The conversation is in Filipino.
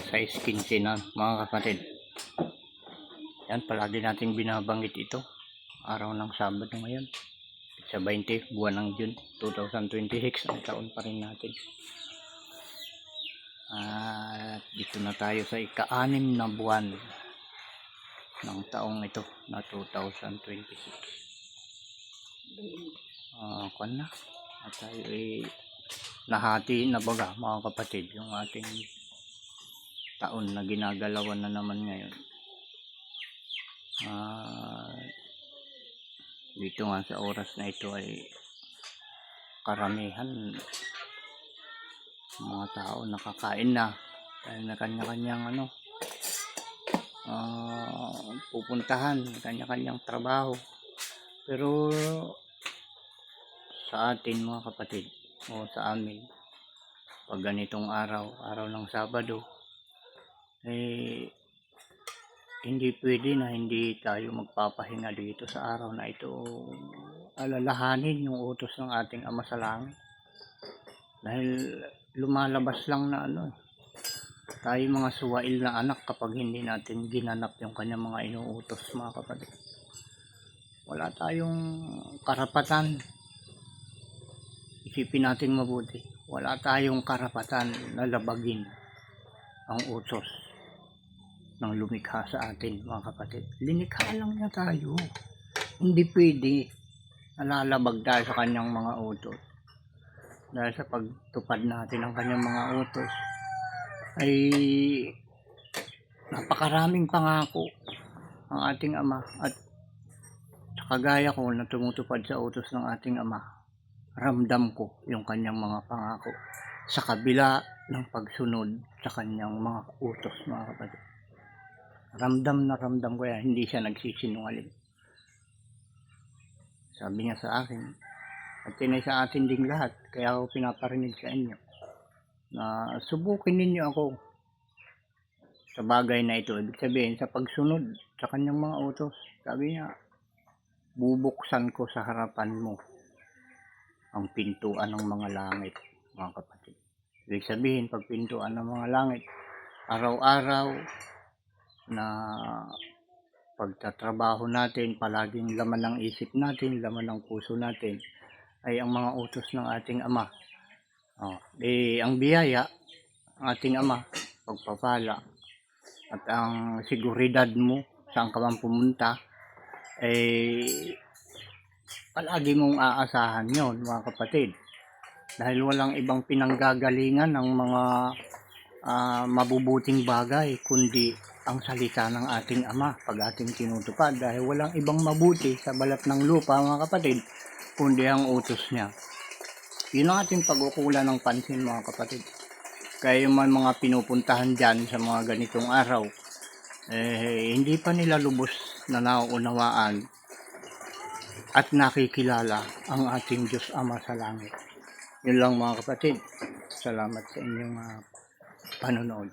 size 15 na mga kapatid. Yan, palagi natin binabanggit ito. Araw ng Sabado ngayon. Sa 20, buwan ng June 2026, ang taon pa rin natin. At dito na tayo sa ika-6 na buwan ng taong ito na 2026. Kwan na. At tayo ay nahati na baga mga kapatid yung ating taon na ginagalawan na naman ngayon. Dito nga sa oras na ito ay karamihan mga tao nakakain na dahil na kanya-kanyang pupuntahan, kanya-kanyang trabaho. Pero sa atin mga kapatid o sa amin, pag ganitong araw ng Sabado, hindi pwede na hindi tayo magpapahinga dito sa araw na ito. Alalahanin yung utos ng ating Ama sa Langit. Dahil lumalabas lang na tayo mga suwail na anak kapag hindi natin ginanap yung kanyang mga inuutos mga kapatid. Wala tayong karapatan. Isipin natin mabuti. Wala tayong karapatan na labagin ang utos ng lumikha sa atin mga kapatid. Linikha lang niya tayo. Hindi pwede nalalabag tayo sa kanyang mga utos. Dahil sa pagtupad natin ng kanyang mga utos ay napakaraming pangako ang ating Ama. At kagaya ko na tumutupad sa utos ng ating Ama, ramdam ko yung kanyang mga pangako sa kabila ng pagsunod sa kanyang mga utos mga kapatid. Ramdam na ramdam ko yan, hindi siya nagsisinungaling. Sabi niya sa akin, at tinay sa atin ding lahat, kaya ako pinaparinig sa inyo na subukin ninyo ako sa bagay na ito. Ibig sabihin sa pagsunod sa kanyang mga utos. Sabi niya, bubuksan ko sa harapan mo ang pintuan ng mga langit mga kapatid. Ibig sabihin, pag pintuan ng mga langit, araw-araw na pagtatrabaho natin, palaging laman ng isip natin, laman ng puso natin ay ang mga utos ng ating Ama. Ang biyaya ng ating Ama, pagpapala at ang seguridad mo saan ka man pumunta ay palagi mong aasahan yon mga kapatid. Dahil walang ibang pinanggagalingan ng mga mabubuting bagay kundi ang salita ng ating Ama pag ating tinutupad. Dahil walang ibang mabuti sa balat ng lupa mga kapatid kundi ang utos niya. Yun ang ating pag-ukulan ng pansin mga kapatid. Kaya yung mga pinupuntahan dyan sa mga ganitong araw, hindi pa nila lubos na nauunawaan at nakikilala ang ating Diyos Ama sa langit. Yun lang mga kapatid. Salamat sa inyong panonood.